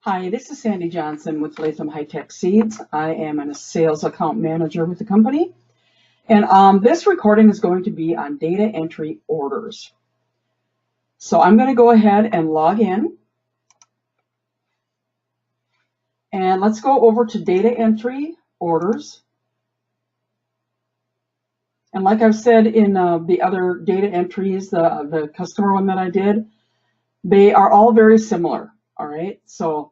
Hi, this is Sandy Johnson with Latham High-Tech Seeds. I am a sales account manager with the company. And this recording is going to be on data entry orders. So I'm going to go ahead and log in. And let's go over to data entry orders. And like I've said in the other data entries, the customer one that I did, they are all very similar. All right. So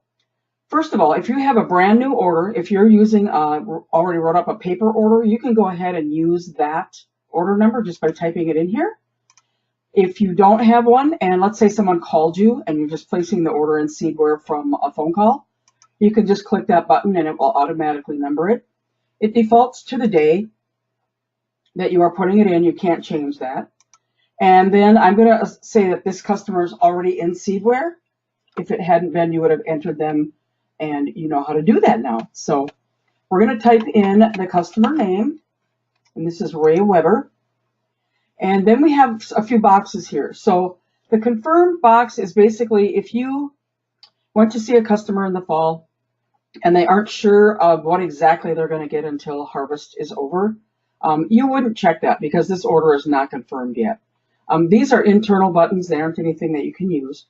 first of all, if you have a brand new order, if you're using already wrote up a paper order, you can go ahead and use that order number just by typing it in here. If you don't have one, and let's say someone called you and you're just placing the order in Seedware from a phone call, you can just click that button and it will automatically number it. It defaults to the day that you are putting it in. You can't change that. And then I'm going to say that this customer is already in Seedware. If it hadn't been, you would have entered them, and you know how to do that now. So we're going to type in the customer name, and this is Ray Weber. And then we have a few boxes here. So the confirm box is basically if you went to see a customer in the fall and they aren't sure of what exactly they're going to get until harvest is over, you wouldn't check that because this order is not confirmed yet. These are internal buttons. They aren't anything that you can use.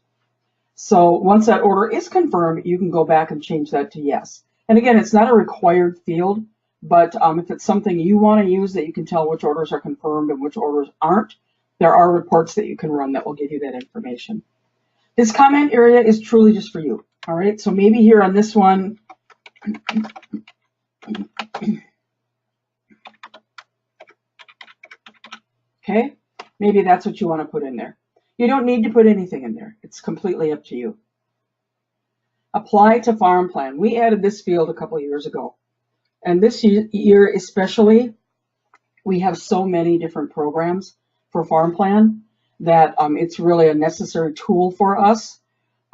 So once that order is confirmed, you can go back and change that to yes. And again, it's not a required field, but if it's something you want to use that you can tell which orders are confirmed and which orders aren't, there are reports that you can run that will give you that information. This comment area is truly just for you. All right, so maybe here on this one, okay, maybe that's what you want to put in there. You don't need to put anything in there. It's completely up to you. Apply to farm plan. We added this field a couple of years ago. And this year especially, we have so many different programs for farm plan that it's really a necessary tool for us.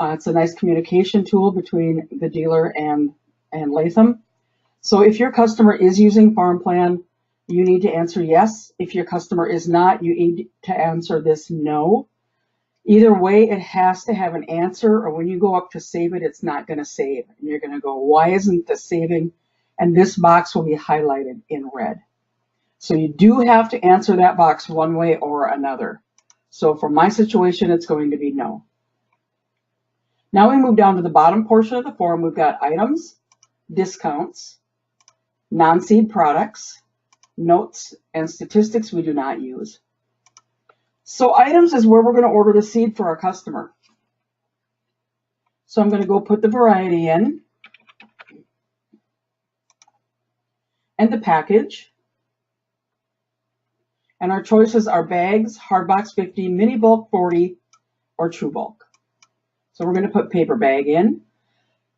It's a nice communication tool between the dealer and Latham. So if your customer is using farm plan, you need to answer yes. If your customer is not, you need to answer this no. Either way, it has to have an answer, or when you go up to save it, it's not going to save. And you're going to go, why isn't this saving? And this box will be highlighted in red. So you do have to answer that box one way or another. So for my situation, it's going to be no. Now we move down to the bottom portion of the form. We've got items, discounts, non-seed products, notes, and statistics we do not use. So items is where we're going to order the seed for our customer. So I'm going to go put the variety in and the package. And our choices are bags, hard box 50, mini bulk 40, or true bulk. So we're going to put paper bag in.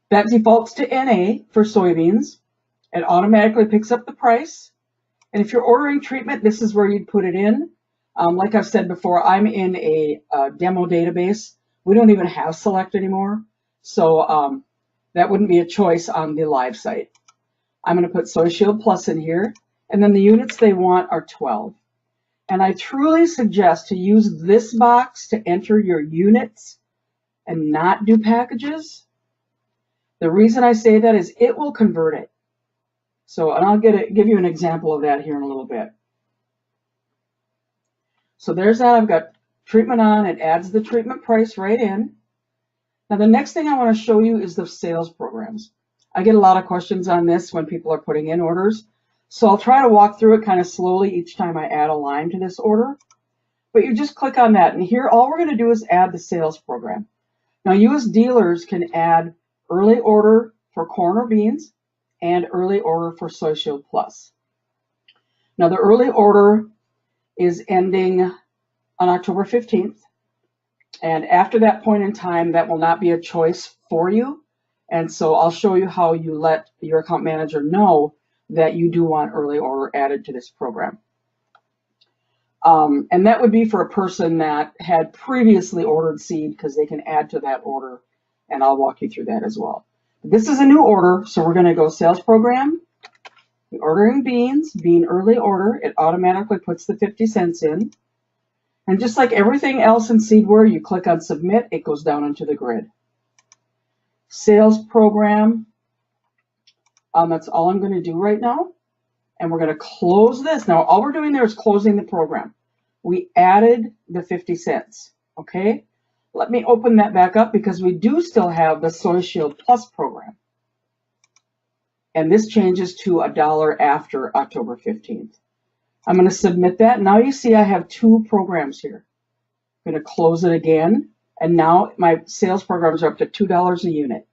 That defaults to NA for soybeans. It automatically picks up the price. And if you're ordering treatment, this is where you'd put it in. Like I've said before, I'm in a demo database. We don't even have select anymore. So that wouldn't be a choice on the live site. I'm going to put Soy Shield Plus in here. And then the units they want are 12. And I truly suggest to use this box to enter your units and not do packages. The reason I say that is it will convert it. So, and I'll give you an example of that here in a little bit. So there's that. I've got treatment on. It adds the treatment price right in. Now the next thing I want to show you is the sales programs. I get a lot of questions on this when people are putting in orders. So I'll try to walk through it kind of slowly each time I add a line to this order. But you just click on that. And here all we're going to do is add the sales program. Now you as dealers can add early order for corn or beans and early order for Soy Shield Plus. Now the early order is ending on October 15th. And after that point in time, that will not be a choice for you. And so I'll show you how you let your account manager know that you do want early order added to this program. And that would be for a person that had previously ordered seed because they can add to that order. And I'll walk you through that as well. This is a new order, so we're going to go sales program. Ordering beans, bean early order, it automatically puts the 50 cents in. And just like everything else in Seedware, you click on submit, it goes down into the grid. sales program. That's all I'm going to do right now. And we're going to close this. Now, all we're doing there is closing the program. We added the 50 cents, okay? Let me open that back up because we do still have the SoyShield Plus program. And this changes to $1 after October 15th. I'm going to submit that. Now you see I have two programs here. I'm going to close it again. And now my sales programs are up to $2 a unit.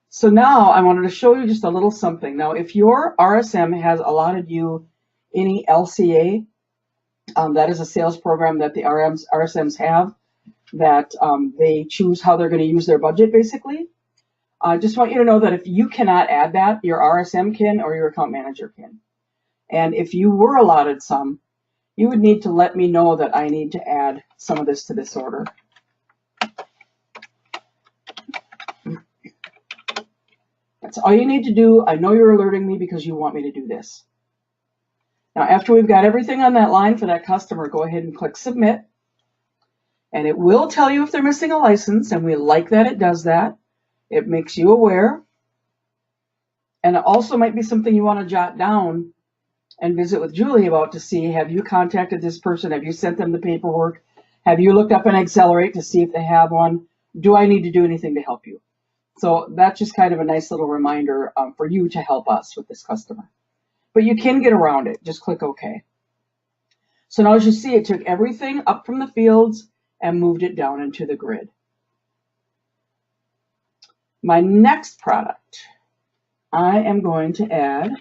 So now I wanted to show you just a little something. Now, if your RSM has allotted you any LCA, that is a sales program that the RSMs have, that they choose how they're going to use their budget, basically. I just want you to know that if you cannot add that, your RSM can or your account manager can. And if you were allotted some, you would need to let me know that I need to add some of this to this order. That's all you need to do. I know you're alerting me because you want me to do this. Now, after we've got everything on that line for that customer, go ahead and click Submit. And it will tell you if they're missing a license, and we like that it does that. It makes you aware. And it also might be something you want to jot down and visit with Julie about to see, have you contacted this person? Have you sent them the paperwork? Have you looked up an Accelerate to see if they have one? Do I need to do anything to help you? So that's just kind of a nice little reminder for you to help us with this customer. But you can get around it. Just click OK. So now as you see, it took everything up from the fields and moved it down into the grid. My next product, I am going to add,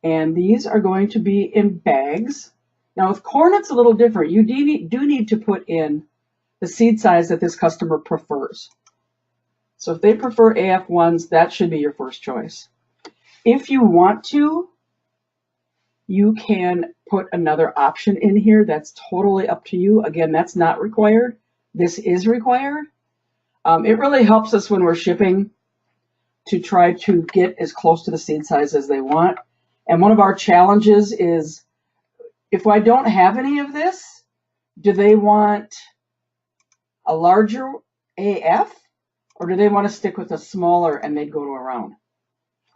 and these are going to be in bags. Now with corn, it's a little different. You do need to put in the seed size that this customer prefers. So if they prefer AF1s, that should be your first choice. If you want to, you can put another option in here. That's totally up to you. Again, that's not required. This is required. It really helps us when we're shipping to try to get as close to the seed size as they want. And one of our challenges is, if I don't have any of this, do they want a larger AF, or do they want to stick with a smaller and they'd go to a round?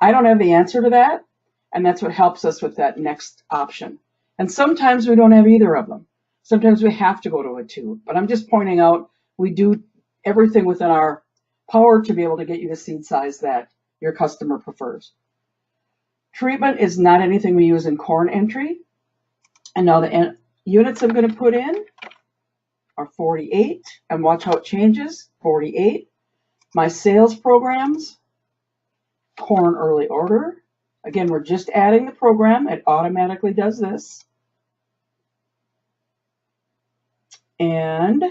I don't have the answer to that, and that's what helps us with that next option. And sometimes we don't have either of them. Sometimes we have to go to a 2, but I'm just pointing out we do everything within our power to be able to get you the seed size that your customer prefers. Treatment is not anything we use in corn entry. And now the units I'm going to put in are 48, and watch how it changes, 48. My sales programs, corn early order. Again, we're just adding the program. It automatically does this. And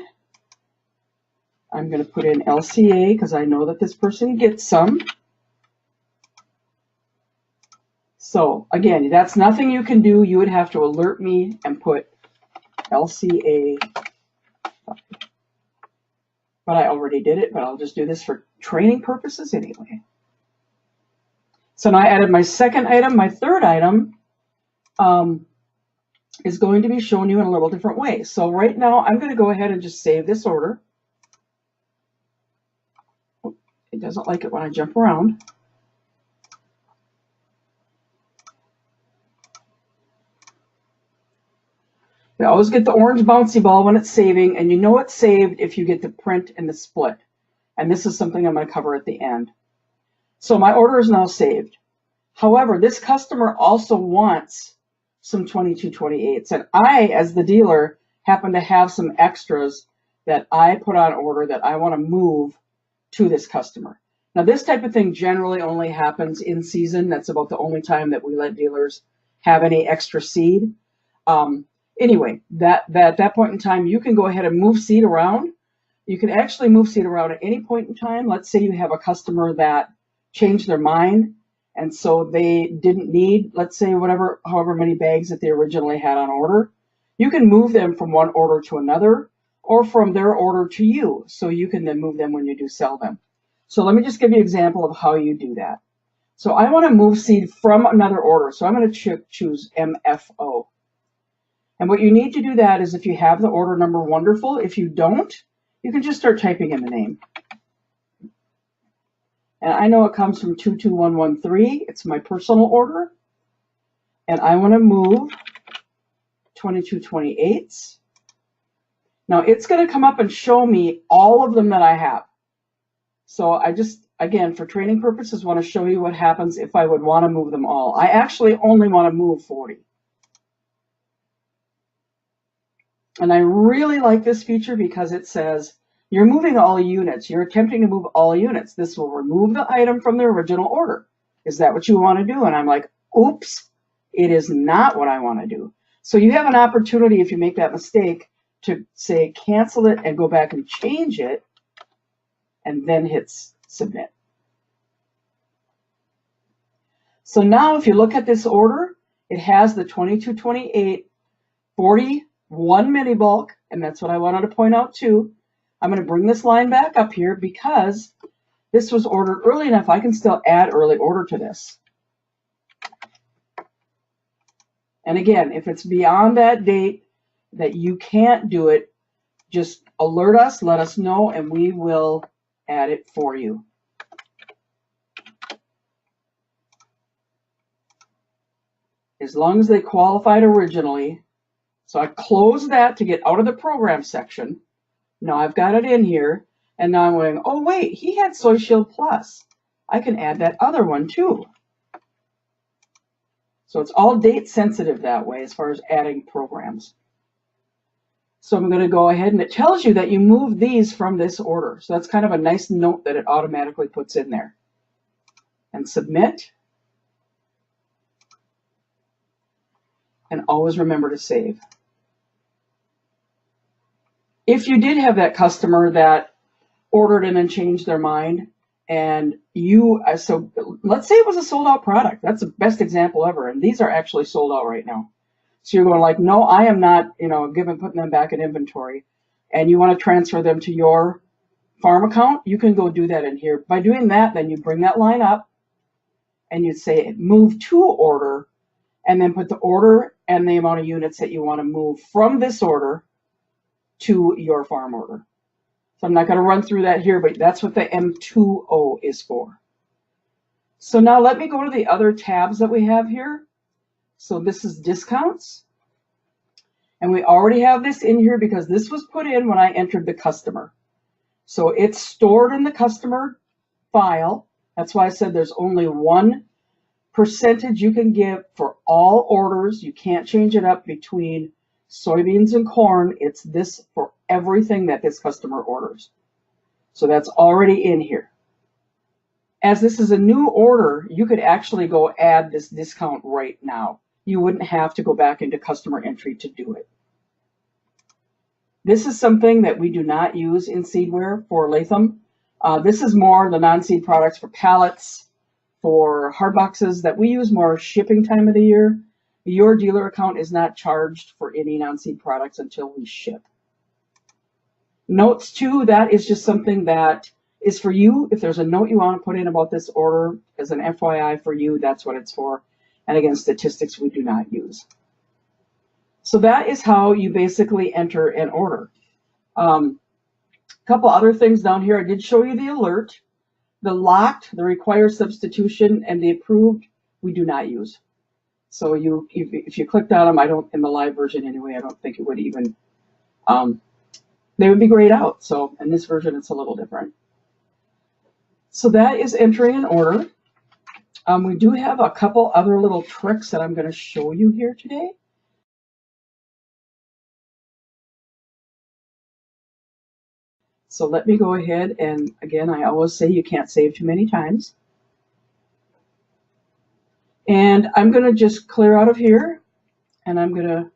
I'm going to put in LCA because I know that this person gets some. So again, that's nothing you can do. You would have to alert me and put LCA. But I already did it, but I'll just do this for training purposes anyway. So now I added my second item. My third item is going to be shown you in a little different way. So right now I'm going to go ahead and just save this order. It doesn't like it when I jump around. We always get the orange bouncy ball when it's saving, and you know it's saved if you get the print and the split. And this is something I'm going to cover at the end. So my order is now saved. However, this customer also wants some 2228s, and I, as the dealer, happen to have some extras that I put on order that I want to move to this customer. Now, this type of thing generally only happens in season. That's about the only time that we let dealers have any extra seed. Anyway, at that point in time, you can go ahead and move seed around. You can actually move seed around at any point in time. Let's say you have a customer that changed their mind, and so they didn't need, let's say, however many bags that they originally had on order. You can move them from one order to another, or from their order to you, so you can then move them when you do sell them. So let me just give you an example of how you do that. So I want to move seed from another order, so I'm going to choose MFO. And what you need to do that is, if you have the order number, wonderful. If you don't, you can just start typing in the name. And I know it comes from 22113. It's my personal order. And I want to move 2228s. Now it's going to come up and show me all of them that I have. So I just, again, for training purposes, want to show you what happens if I would want to move them all. I actually only want to move 40. And I really like this feature because it says, you're moving all units. You're attempting to move all units. This will remove the item from the original order. Is that what you want to do? And I'm like, oops, it is not what I want to do. So you have an opportunity, if you make that mistake, to say cancel it and go back and change it, and then hit submit. So now if you look at this order, it has the 2228 41 mini bulk, and that's what I wanted to point out too. I'm going to bring this line back up here because this was ordered early enough. I can still add early order to this. And again, if it's beyond that date that you can't do it, just alert us, let us know, and we will add it for you. As long as they qualified originally. So I closed that to get out of the program section. Now I've got it in here, and now I'm going, oh wait, he had Soy Shield Plus. I can add that other one too. So it's all date sensitive that way as far as adding programs. So I'm going to go ahead, and it tells you that you move these from this order. So that's kind of a nice note that it automatically puts in there. And submit. And always remember to save. If you did have that customer that ordered and then changed their mind, and you, so let's say it was a sold out product. That's the best example ever. And these are actually sold out right now. So you're going like, no, I am not, putting them back in inventory. And you want to transfer them to your farm account, you can go do that in here. By doing that, then you bring that line up and you say move to order, and then put the order and the amount of units that you want to move from this order to your farm order. So I'm not going to run through that here, but that's what the M20 is for. So now let me go to the other tabs that we have here. So this is discounts. And we already have this in here because this was put in when I entered the customer. So it's stored in the customer file. That's why I said there's only 1% you can give for all orders. You can't change it up between soybeans and corn. It's this for everything that this customer orders. So that's already in here. As this is a new order, you could actually go add this discount right now. You wouldn't have to go back into customer entry to do it. This is something that we do not use in Seedware for Latham. This is more the non-seed products for pallets, for hard boxes that we use more shipping time of the year. Your dealer account is not charged for any non-seed products until we ship. Notes too, that is just something that is for you. If there's a note you want to put in about this order as an FYI for you, that's what it's for. And again, statistics we do not use. So that is how you basically enter an order. A couple other things down here. I did show you the alert. The locked, the required substitution, and the approved, we do not use. So if you clicked on them, I don't, in the live version anyway, I don't think it would even, they would be grayed out. So in this version, it's a little different. So that is entering an order. We do have a couple other little tricks that I'm going to show you here today. So let me go ahead, and again, I always say you can't save too many times. And I'm going to just clear out of here, and I'm going to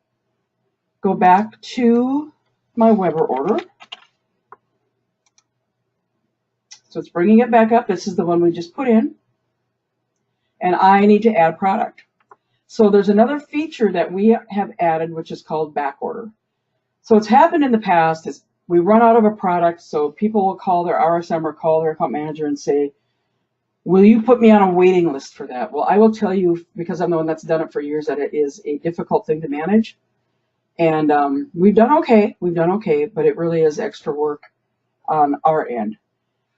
go back to my Weber order. So it's bringing it back up. This is the one we just put in. And I need to add product. So there's another feature that we have added, which is called back order. So what's happened in the past is we run out of a product, so people will call their RSM or call their account manager and say, will you put me on a waiting list for that? Well, I will tell you, because I'm the one that's done it for years, that it is a difficult thing to manage. And we've done okay, but it really is extra work on our end.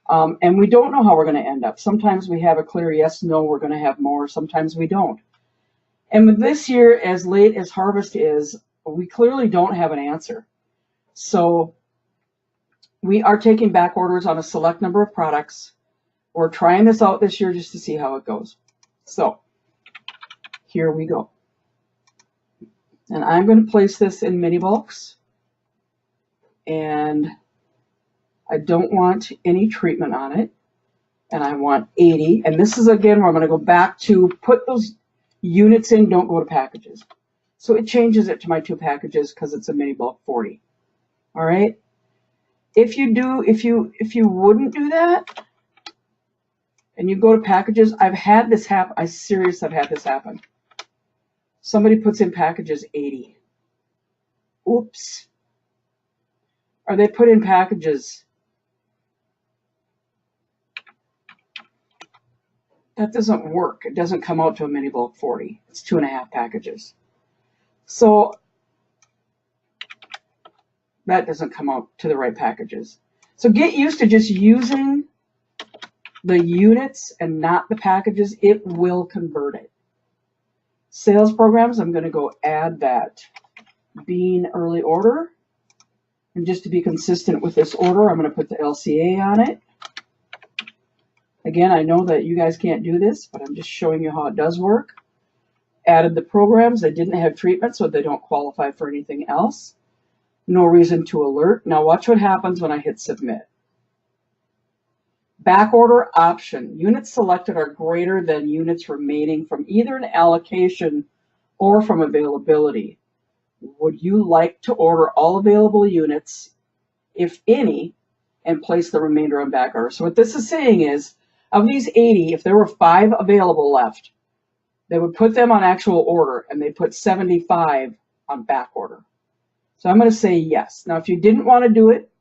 And we don't know how we're going to end up. Sometimes we have a clear yes, no, we're going to have more. Sometimes we don't. And with this year, as late as harvest is, we clearly don't have an answer. So we are taking back orders on a select number of products. We're trying this out this year just to see how it goes. So here we go. And I'm going to place this in mini bulks. And I don't want any treatment on it. And I want 80. And this is, again, where I'm going to go back to put those units in, don't go to packages. So it changes it to my 2 packages because it's a mini bulk 40. All right. If you wouldn't do that and you go to packages, I've had this happen. I've had this happen. Somebody puts in packages 80. Oops. Or they put in packages. That doesn't work. It doesn't come out to a mini bulk 40. It's 2.5 packages. So that doesn't come out to the right packages. So get used to just using the units and not the packages. It will convert it. Sales programs, I'm going to go add that bean early order. And just to be consistent with this order, I'm going to put the LCA on it. Again, I know that you guys can't do this, but I'm just showing you how it does work. Added the programs. They didn't have treatment, so they don't qualify for anything else. No reason to alert. Now watch what happens when I hit submit. Back order option. Units selected are greater than units remaining from either an allocation or from availability. Would you like to order all available units, if any, and place the remainder on back order? So what this is saying is, of these 80, if there were 5 available left, they would put them on actual order, and they put 75 on back order. So I'm going to say yes. Now, if you didn't want to do it,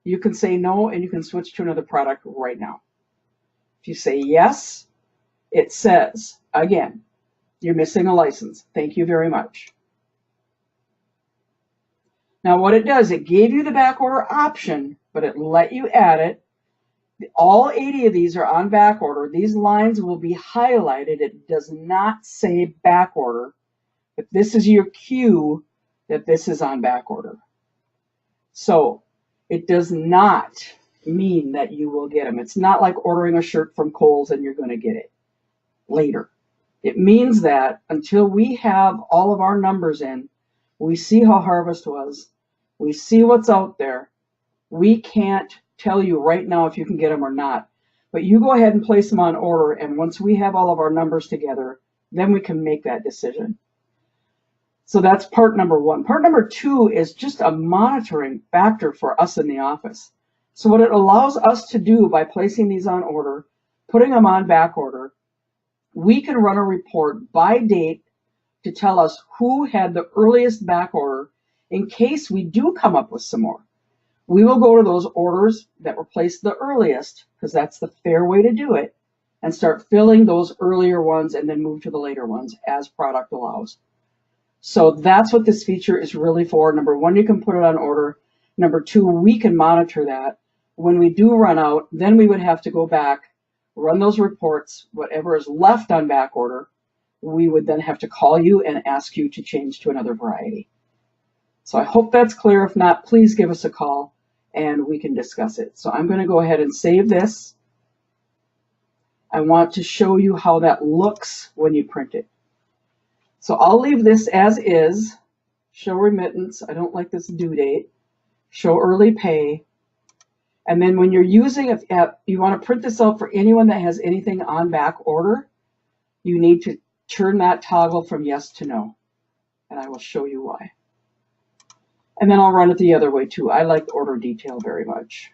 you can say no, and you can switch to another product right now. If you say yes, it says, again, you're missing a license. Thank you very much. Now, what it does, it gave you the back order option, but it let you add it. All 80 of these are on back order. These lines will be highlighted. It does not say back order, but this is your cue that this is on back order. So it does not mean that you will get them. It's not like ordering a shirt from Kohl's and you're going to get it later. It means that until we have all of our numbers in, we see how harvest was, we see what's out there, we can't tell you right now if you can get them or not. But you go ahead and place them on order, and once we have all of our numbers together, then we can make that decision. So that's part number 1. Part number 2 is just a monitoring factor for us in the office. So what it allows us to do by placing these on order, putting them on back order, we can run a report by date to tell us who had the earliest back order in case we do come up with some more. We will go to those orders that were placed the earliest, because that's the fair way to do it, and start filling those earlier ones and then move to the later ones as product allows. So that's what this feature is really for. Number 1, you can put it on order. Number 2, we can monitor that. When we do run out, then we would have to go back, run those reports, whatever is left on back order, we would then have to call you and ask you to change to another variety. So I hope that's clear. If not, please give us a call and we can discuss it. So I'm going to go ahead and save this. I want to show you how that looks when you print it. So I'll leave this as is. Show remittance. I don't like this due date. Show early pay. And then when you're using it, you want to print this out for anyone that has anything on back order, you need to turn that toggle from yes to no. And I will show you why. And then I'll run it the other way too. I like order detail very much.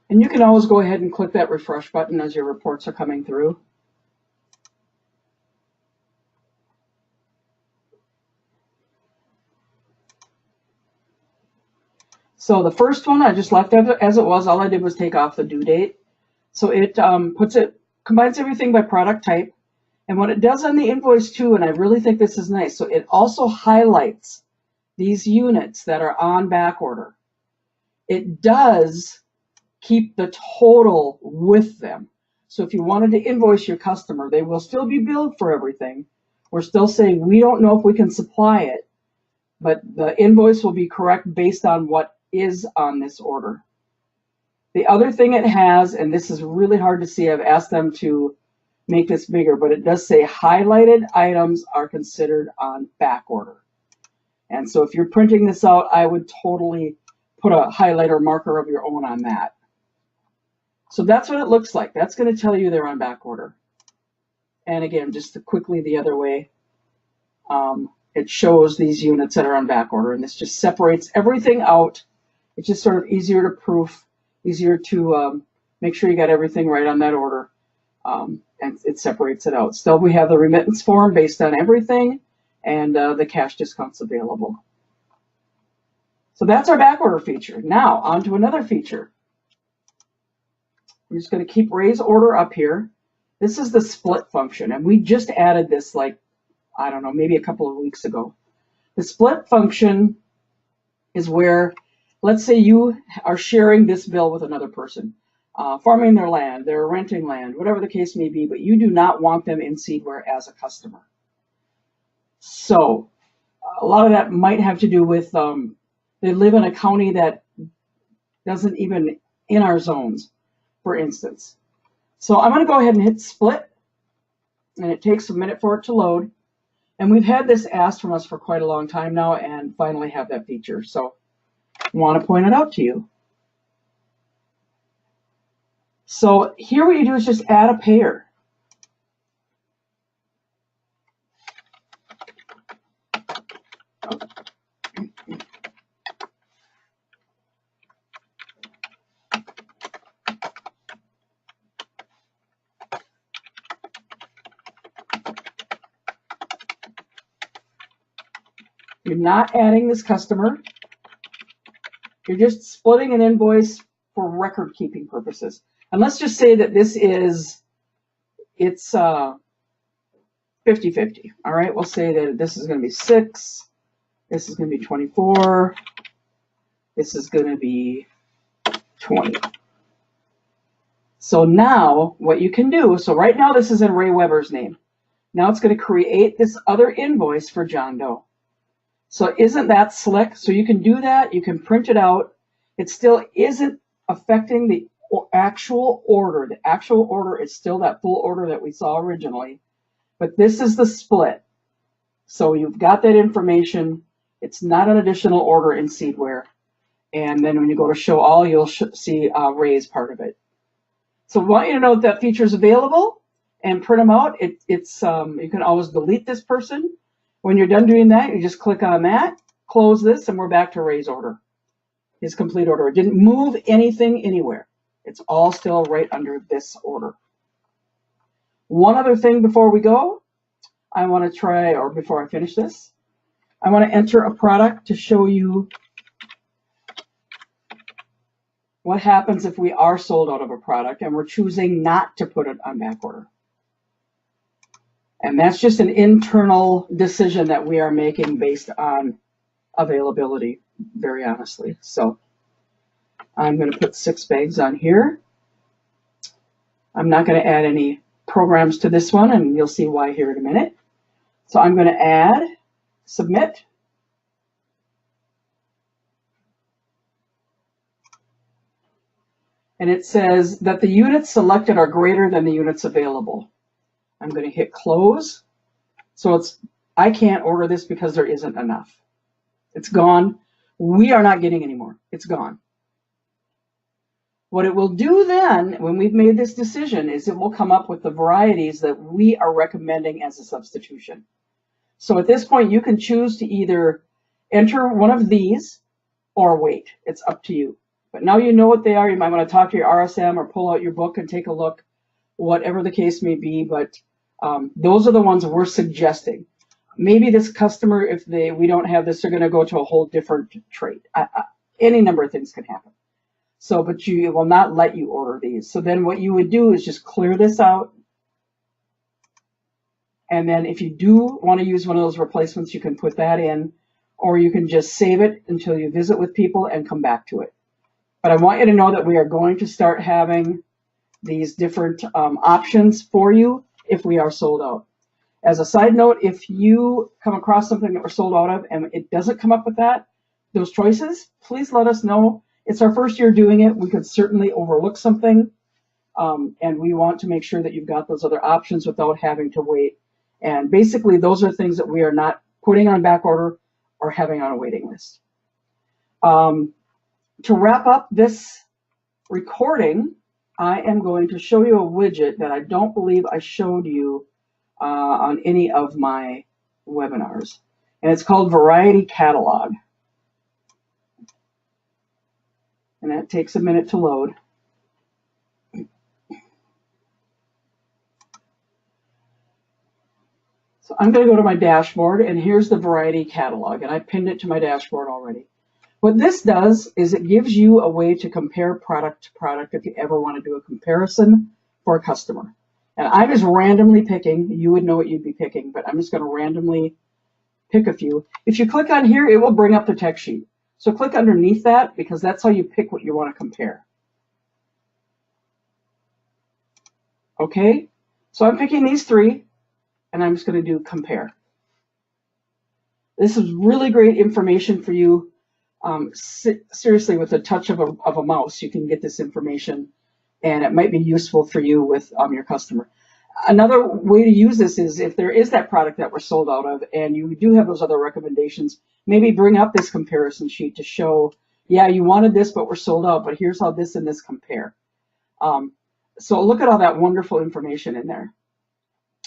And you can always go ahead and click that refresh button as your reports are coming through. So the first one I just left as it was. All I did was take off the due date. So it combines everything by product type. And what it does on the invoice too, and I really think this is nice, so it also highlights these units that are on back order. It does keep the total with them. So if you wanted to invoice your customer, they will still be billed for everything. We're still saying we don't know if we can supply it, but the invoice will be correct based on what is on this order. The other thing it has, and this is really hard to see, I've asked them to make this bigger, but it does say highlighted items are considered on back order. And so if you're printing this out, I would totally put a highlighter marker of your own on that. So that's what it looks like. That's going to tell you they're on back order. And again, just quickly the other way, it shows these units that are on back order, and this just separates everything out. It's just sort of easier to proof, easier to make sure you got everything right on that order, and it separates it out. Still, we have the remittance form based on everything, and the cash discounts available. So that's our back order feature. Now, on to another feature. I'm just going to keep raise order up here. This is the split function, and we just added this like, I don't know, maybe a couple of weeks ago. The split function is where, let's say you are sharing this bill with another person, farming their land, they're renting land, whatever the case may be, but you do not want them in Seedware as a customer. So a lot of that might have to do with they live in a county that doesn't even in our zones, for instance. So I'm going to go ahead and hit split, and it takes a minute for it to load. And we've had this asked from us for quite a long time now, and finally have that feature. So I want to point it out to you. So here what you do is just add a pair. You're not adding this customer. You're just splitting an invoice for record keeping purposes. And let's just say that this is, it's 50-50. All right, we'll say that this is going to be 6. This is going to be 24. This is going to be 20. So now what you can do, so right now this is in Ray Weber's name. Now it's going to create this other invoice for John Doe. So isn't that slick? So you can do that. You can print it out. It still isn't affecting the actual order. The actual order is still that full order that we saw originally. But this is the split. So you've got that information. It's not an additional order in Seedware. And then when you go to show all, you'll see Ray's part of it. So I want you to know that feature is available and print them out. You can always delete this person. When you're done doing that, you just click on that, close this, and we're back to Ray's order, his complete order. It didn't move anything anywhere. It's all still right under this order. One other thing before we go, I want to try, or before I finish this, I want to enter a product to show you what happens if we are sold out of a product and we're choosing not to put it on back order. And that's just an internal decision that we are making based on availability, very honestly. So I'm going to put 6 bags on here. I'm not going to add any programs to this one, and you'll see why here in a minute. So I'm going to add, submit. And it says that the units selected are greater than the units available. I'm going to hit close. So I can't order this because there isn't enough. It's gone. We are not getting any more. It's gone. What it will do then, when we've made this decision, is it will come up with the varieties that we are recommending as a substitution. So at this point, you can choose to either enter one of these or wait. It's up to you. But now you know what they are. You might want to talk to your RSM or pull out your book and take a look, whatever the case may be. But those are the ones we're suggesting. Maybe this customer, if we don't have this, they're going to go to a whole different trade. Any number of things can happen. So, but you will not let you order these. So then what you would do is just clear this out. And then if you do want to use one of those replacements, you can put that in, or you can just save it until you visit with people and come back to it. But I want you to know that we are going to start having these different options for you if we are sold out. As a side note, if you come across something that we're sold out of and it doesn't come up with those choices, please let us know. It's our first year doing it. We could certainly overlook something, and we want to make sure that you've got those other options without having to wait. And basically, those are things that we are not putting on back order or having on a waiting list. To wrap up this recording, I am going to show you a widget that I don't believe I showed you on any of my webinars. And it's called Variety Catalog. And that takes a minute to load. So I'm going to go to my dashboard, and here's the Variety Catalog, and I pinned it to my dashboard already. What this does is it gives you a way to compare product to product if you ever want to do a comparison for a customer. And I'm just randomly picking, you would know what you'd be picking, but I'm just going to randomly pick a few. If you click on here, it will bring up the text sheet. So click underneath that, because that's how you pick what you want to compare. Okay, so I'm picking these three, and I'm just going to do compare. This is really great information for you. Seriously, with a touch of a mouse, you can get this information, and it might be useful for you with your customer. Another way to use this is if there is that product that we're sold out of and you do have those other recommendations, maybe bring up this comparison sheet to show, yeah, you wanted this, but we're sold out, but here's how this and this compare. So look at all that wonderful information in there.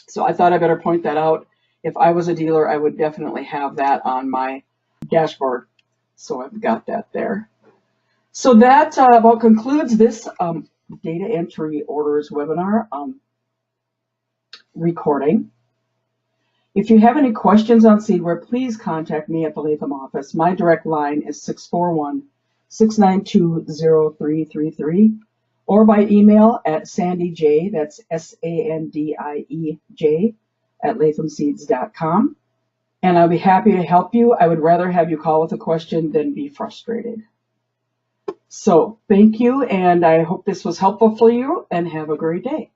So I thought I better point that out. If I was a dealer, I would definitely have that on my dashboard. So I've got that there. So that about concludes this data entry orders webinar recording. If you have any questions on Seedware, please contact me at the Latham office. My direct line is 641-692-0333, or by email at sandyj, that's SANDIEJ, at lathamseeds.com. And I'll be happy to help you. I would rather have you call with a question than be frustrated. So thank you, and I hope this was helpful for you, and have a great day.